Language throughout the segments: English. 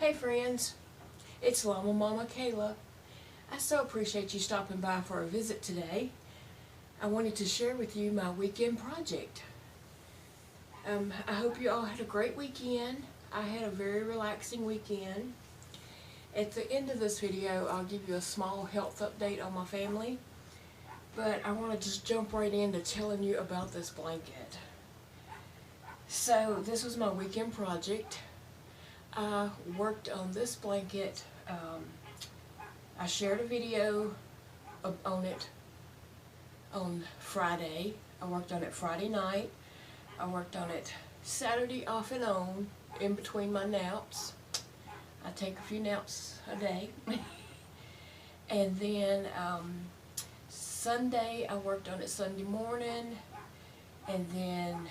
Hey friends, it's LlamaMamaKayla. I so appreciate you stopping by for a visit today. I wanted to share with you my weekend project. I hope you all had a great weekend. I had a very relaxing weekend. At the end of this video, I'll give you a small health update on my family, but I want to just jump right into telling you about this blanket. So this was my weekend project. I worked on this blanket. I shared a video on it on Friday. I worked on it Friday night. I worked on it Saturday off and on in between my naps. I take a few naps a day. And then Sunday I worked on it Sunday morning, and then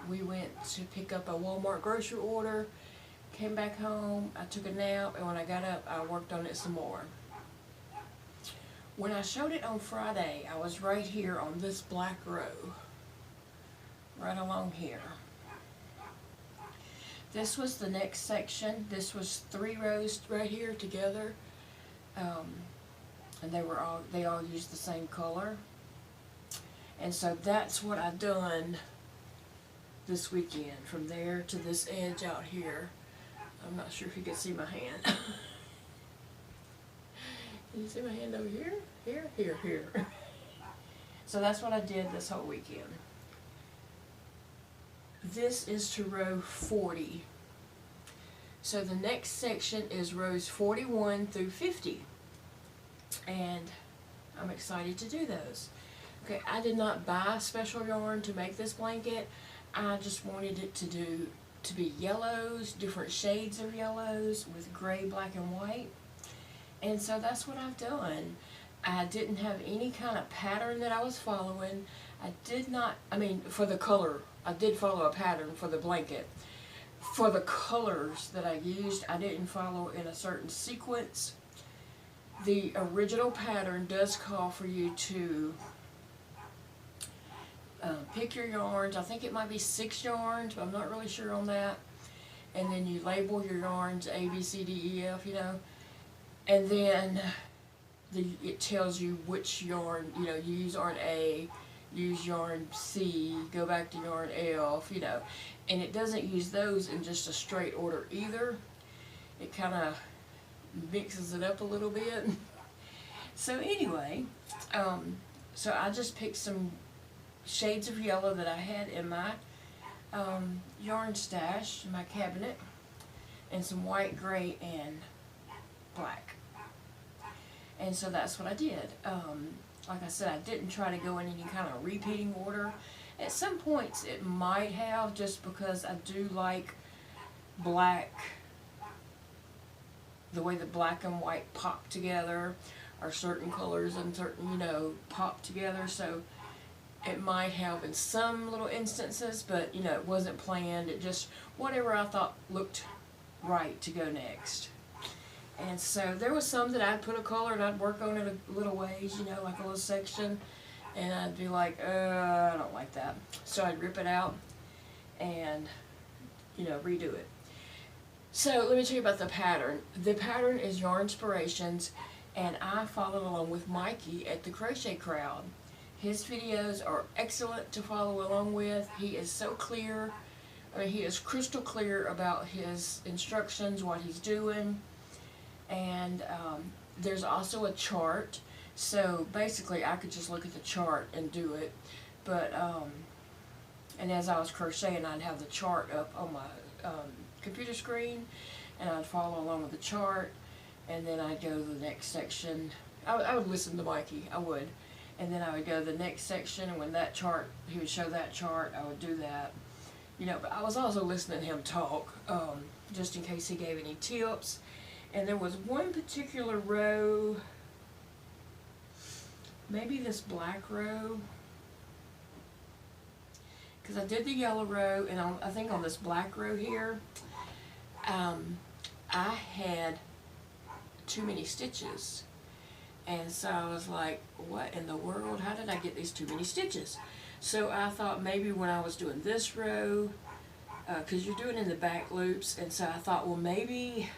we went to pick up a Walmart grocery order. Came back home, I took a nap, and when I got up, I worked on it some more. When I showed it on Friday, I was right here on this black row, right along here. This was the next section. This was 3 rows right here together, and they all used the same color. And so that's what I done this weekend, from there to this edge out here. I'm not sure if you can see my hand. Can you see my hand over here? Here, here, here. So that's what I did this whole weekend. This is to row 40. So the next section is rows 41 through 50. And I'm excited to do those. Okay, I did not buy special yarn to make this blanket. I just wanted it to be yellows, different shades of yellows with gray, black, and white. And so that's what I've done. I didn't have any kind of pattern that I was following. For the color, I did follow a pattern for the blanket. For the colors that I used, I didn't follow in a certain sequence. The original pattern does call for you to pick your yarns. I think it might be 6 yarns, but I'm not really sure on that. And then you label your yarns A, B, C, D, E, F, you know. And then it tells you which yarn, you know, you use yarn A, use yarn C, go back to yarn F, you know. And it doesn't use those in just a straight order either. It kind of mixes it up a little bit. So anyway, so I just picked some shades of yellow that I had in my yarn stash, in my cabinet, and some white, gray, and black. And so that's what I did. Like I said, I didn't try to go in any kind of repeating order. At some points it might have, just because I do like black, the way the black and white pop together, or certain colors and certain, you know, pop together. So it might have in some little instances, but, you know, it wasn't planned. It just, whatever I thought looked right to go next. And so there was some that I'd put a color and I'd work on it a little ways, you know, like a little section. And I'd be like, I don't like that. So I'd rip it out and, you know, redo it. So let me tell you about the pattern. The pattern is Yarn Inspirations, and I followed along with Mikey at the Crochet Crowd. His videos are excellent to follow along with. He is so clear. I mean, he is crystal clear about his instructions, what he's doing. And there's also a chart. So basically I could just look at the chart and do it. But, and as I was crocheting, I'd have the chart up on my computer screen, and I'd follow along with the chart, and then I'd go to the next section. I would listen to Mikey, I would. And then I would go to the next section, and when that chart, he would show that chart, I would do that. You know, but I was also listening to him talk, just in case he gave any tips. And there was one particular row, maybe this black row, because I did the yellow row, and I think on this black row here, I had too many stitches. And so I was like, what in the world? How did I get these too many stitches? So I thought maybe when I was doing this row, because you're doing in the back loops, and so I thought, well, maybe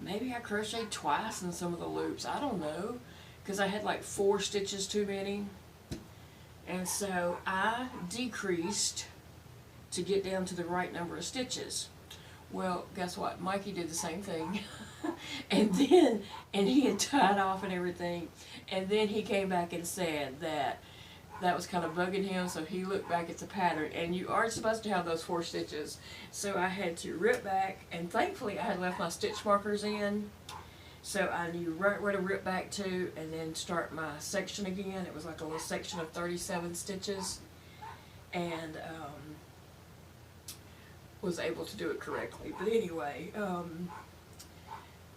maybe I crocheted twice in some of the loops. I don't know, because I had like 4 stitches too many. And so I decreased to get down to the right number of stitches. Well, guess what? Mikey did the same thing. and he had tied off and everything. And then he came back and said that was kind of bugging him, so he looked back at the pattern, and you aren't supposed to have those 4 stitches. So I had to rip back, and thankfully I had left my stitch markers in, so I knew right where to rip back to and then start my section again. It was like a little section of 37 stitches, and was able to do it correctly. But anyway,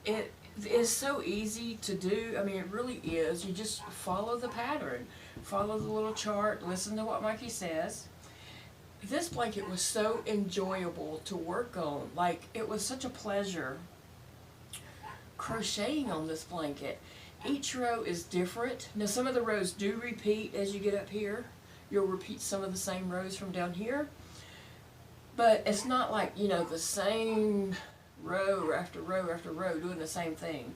it is so easy to do. I mean, it really is. You just follow the pattern, follow the little chart, listen to what Mikey says. This blanket was so enjoyable to work on. Like, it was such a pleasure crocheting on this blanket. Each row is different. Now, some of the rows do repeat as you get up here. You'll repeat some of the same rows from down here. But it's not like, you know, the same row after row after row doing the same thing.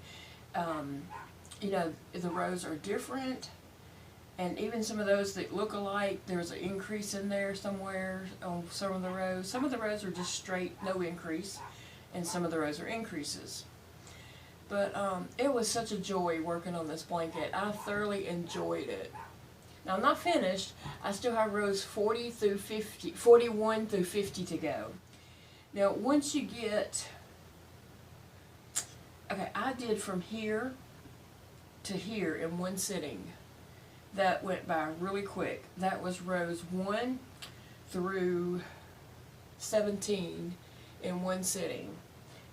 You know, the rows are different, and even some of those that look alike, there's an increase in there somewhere on some of the rows. Some of the rows are just straight, no increase, and some of the rows are increases. But it was such a joy working on this blanket. I thoroughly enjoyed it. Now, I'm not finished. I still have rows 41 through 50 to go. Now, once you get, okay, I did from here to here in one sitting. That went by really quick. That was rows 1 through 17 in one sitting.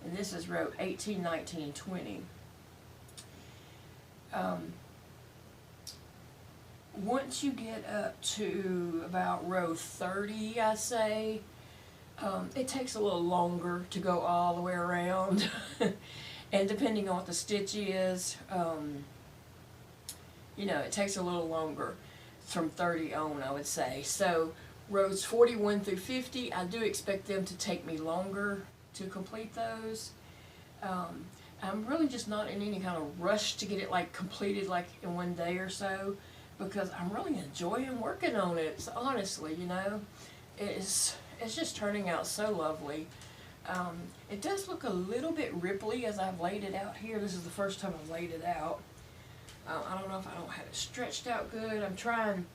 And this is row 18, 19, and 20. Once you get up to about row 30, I say, it takes a little longer to go all the way around. And depending on what the stitch is, you know, it takes a little longer from 30 on, I would say. So rows 41 through 50, I do expect them to take me longer to complete those. I'm really just not in any kind of rush to get it like completed like in one day or so, because I'm really enjoying working on it. So honestly, you know, it's just turning out so lovely. It does look a little bit ripply as I've laid it out here. This is the first time I've laid it out. I don't know if I don't have it stretched out good. I'm trying,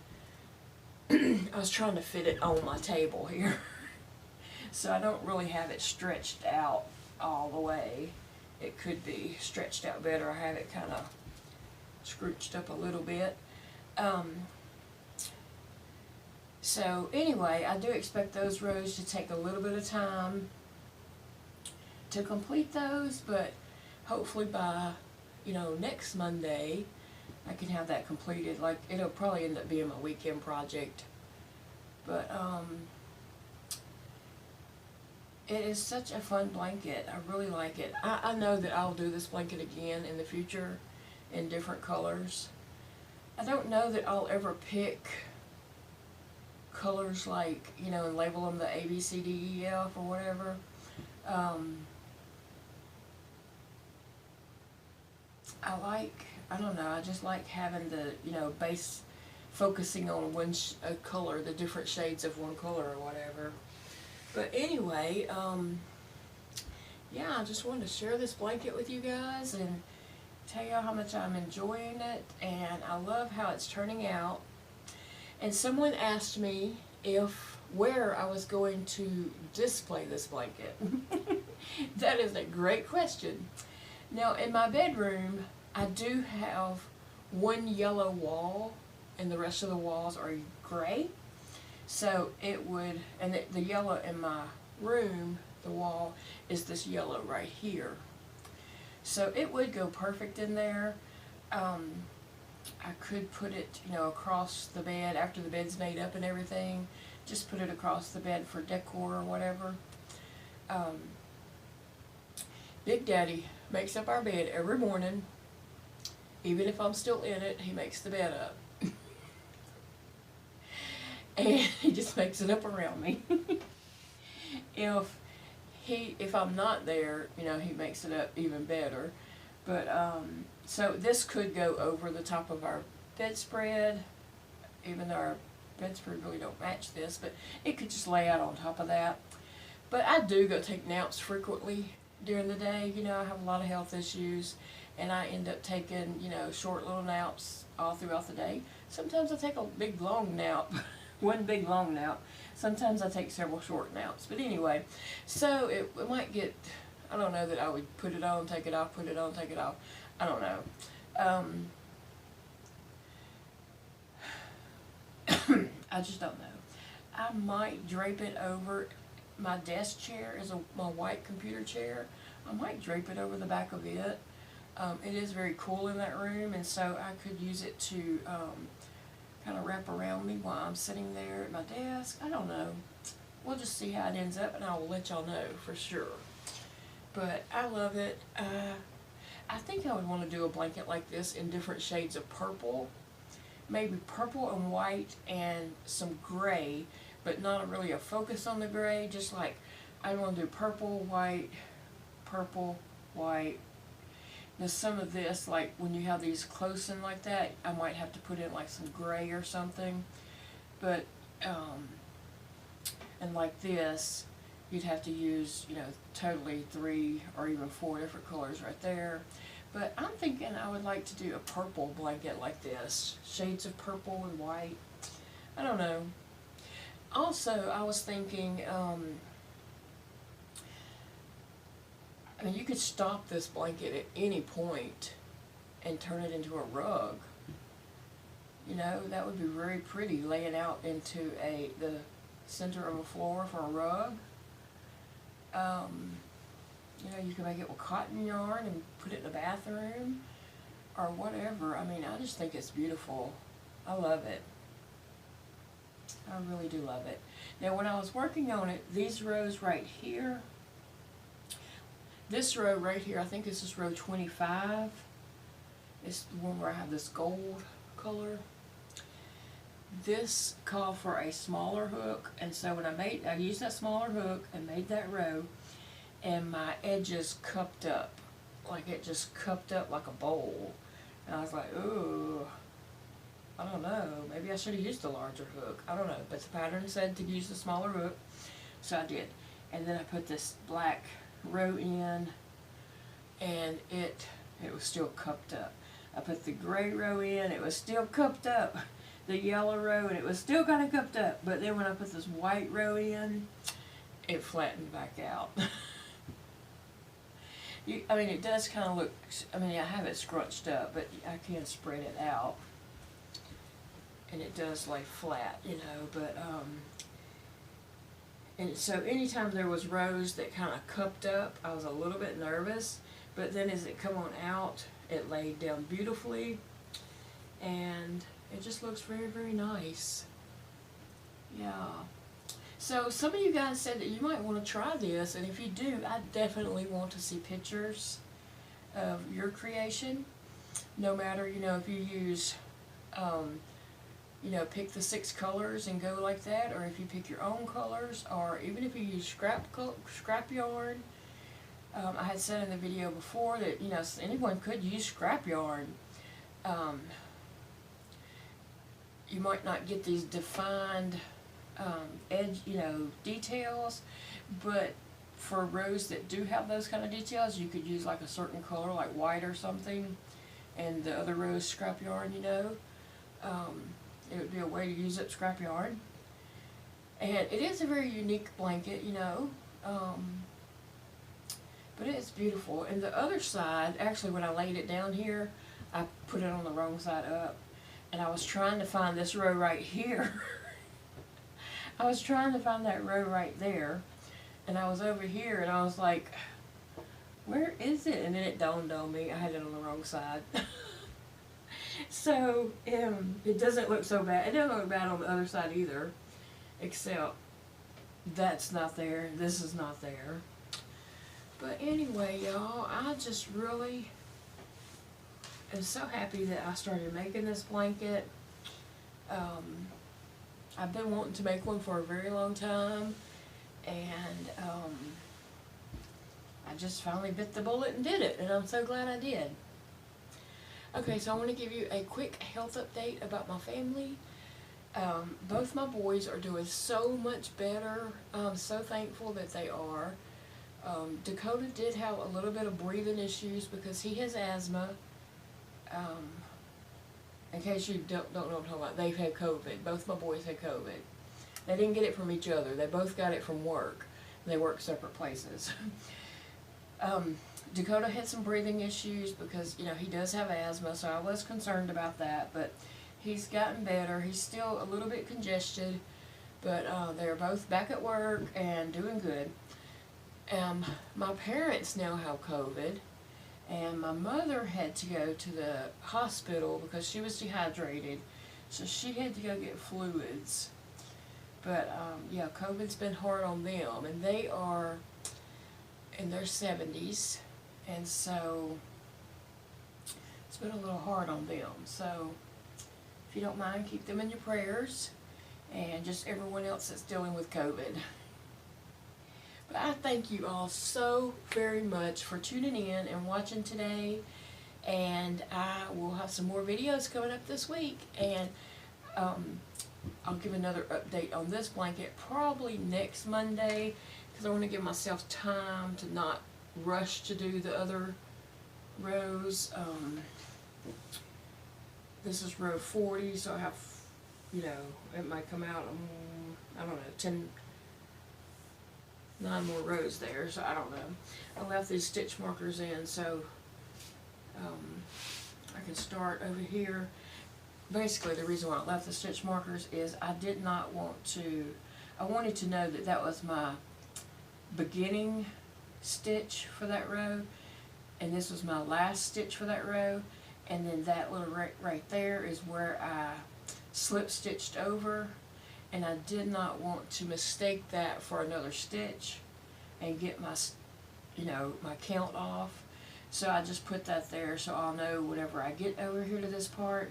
I was trying to fit it on my table here. So I don't really have it stretched out all the way. It could be stretched out better. I have it kind of scrooched up a little bit. So anyway, I do expect those rows to take a little bit of time to complete those, but hopefully by, you know, next Monday I can have that completed. Like, it'll probably end up being my weekend project, but it is such a fun blanket. I really like it. I know that I'll do this blanket again in the future in different colors. I don't know that I'll ever pick colors like, you know, and label them the A, B, C, D, E, F or whatever. I don't know, I just like having the, you know, base, focusing on one color, the different shades of one color or whatever. But anyway, yeah, I just wanted to share this blanket with you guys and tell you how much I'm enjoying it, and I love how it's turning out. And someone asked me where I was going to display this blanket. That is a great question. Now, in my bedroom, I do have one yellow wall, and the rest of the walls are gray. So it would, and the yellow in my room, the wall, is this yellow right here. So it would go perfect in there. I could put it, you know, across the bed after the bed's made up and everything. Just put it across the bed for decor or whatever. Big Daddy makes up our bed every morning. Even if I'm still in it, he makes the bed up. And he just makes it up around me. If if I'm not there, you know, he makes it up even better. But, so this could go over the top of our bedspread, even though our bedspread really don't match this, but it could just lay out on top of that. But I do go take naps frequently during the day. You know, I have a lot of health issues, and I end up taking, you know, short little naps all throughout the day. Sometimes I take a big long nap, one big long nap. Sometimes I take several short naps. But anyway, so it might get, I don't know that I would put it on, take it off, put it on, take it off. I don't know. I just don't know. I might drape it over my desk chair. Is my white computer chair. I might drape it over the back of it. It is very cool in that room, and so I could use it to kind of wrap around me while I'm sitting there at my desk. I don't know. We'll just see how it ends up, and I will let y'all know for sure. But I love it. I think I would want to do a blanket like this in different shades of purple. Maybe purple and white and some gray, but not really a focus on the gray. Just like I want to do purple, white, purple, white. Now some of this, like when you have these close in like that, I might have to put in like some gray or something. But, and like this, you'd have to use, you know, totally 3 or even 4 different colors right there. But I'm thinking I would like to do a purple blanket like this. Shades of purple and white. I don't know. Also, I was thinking, I mean, you could stop this blanket at any point and turn it into a rug. You know, that would be very pretty, laying out into the center of a floor for a rug. You know, you can make it with cotton yarn and put it in the bathroom or whatever. I mean, I just think it's beautiful. I love it. I really do love it. Now, when I was working on it, these rows right here, this row right here, I think this is row 25. It's the one where I have this gold color. This called for a smaller hook, and so when I used that smaller hook and made that row, and my edges cupped up, like it just cupped up like a bowl. And I was like, ooh, I don't know, maybe I should have used a larger hook. I don't know, but the pattern said to use the smaller hook, so I did. And then I put this black row in, and it was still cupped up. I put the gray row in, it was still cupped up. The yellow row, and it was still kind of cupped up. But then when I put this white row in, it flattened back out. I mean, it does kind of look, I mean, I have it scrunched up, but I can spread it out. And it does lay flat, you know, but, and so anytime there was rows that kind of cupped up, I was a little bit nervous. But then as it come on out, it laid down beautifully. And it just looks very, very nice. Yeah. So some of you guys said that you might want to try this, and if you do, I definitely want to see pictures of your creation. No matter, you know, if you use, you know, pick the 6 colors and go like that, or if you pick your own colors, or even if you use scrap yarn. I had said in the video before that, you know, anyone could use scrap yarn. You might not get these defined edge, you know, details, but for rows that do have those kind of details, you could use like a certain color, like white or something, and the other rows scrap yarn, you know. It would be a way to use up scrap yarn. And it is a very unique blanket, you know, but it's beautiful. And the other side, actually when I laid it down here, I put it on the wrong side up. And I was trying to find this row right here. I was trying to find that row right there. And I was over here and I was like, where is it? And then it dawned on me, I had it on the wrong side. So, it doesn't look so bad. It doesn't look bad on the other side either. Except, that's not there, this is not there. But anyway, y'all, I just really am so happy that I started making this blanket. I've been wanting to make one for a very long time, and I just finally bit the bullet and did it, and I'm so glad I did. Okay, so I want to give you a quick health update about my family. Both my boys are doing so much better. I'm so thankful that they are. Dakota did have a little bit of breathing issues because he has asthma. In case you don't know what I'm talking about, they've had COVID. Both my boys had COVID. They didn't get it from each other. They both got it from work. They work separate places. Dakota had some breathing issues because, you know, he does have asthma, so I was concerned about that, but he's gotten better. He's still a little bit congested, but they're both back at work and doing good. My parents now have COVID, and my mother had to go to the hospital because she was dehydrated, so she had to go get fluids. But yeah, COVID's been hard on them, and they are in their 70s, and so it's been a little hard on them. So if you don't mind, keep them in your prayers, and just everyone else that's dealing with COVID. But I thank you all so very much for tuning in and watching today, and I will have some more videos coming up this week, and I'll give another update on this blanket probably next Monday, because I want to give myself time to not rush to do the other rows. This is row 40, so I have, you know, it might come out, I don't know, 9 more rows there, so I don't know. I left these stitch markers in so I can start over here. Basically, the reason why I left the stitch markers is I did not want to, I wanted to know that that was my beginning stitch for that row, and this was my last stitch for that row, and then that little right there is where I slip stitched over, and I did not want to mistake that for another stitch and get my, you know, my count off. So I just put that there so I'll know whenever I get over here to this part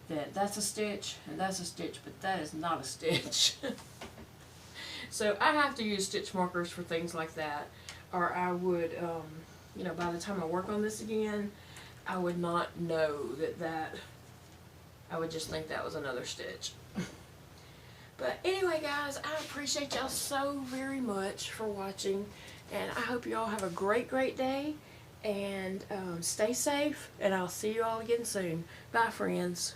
that that's a stitch and that's a stitch, but that is not a stitch. So I have to use stitch markers for things like that, or I would, you know, by the time I work on this again, I would not know that I would just think that was another stitch. But anyway, guys, I appreciate y'all so very much for watching, and I hope you all have a great day, and stay safe, and I'll see you all again soon. Bye, friends.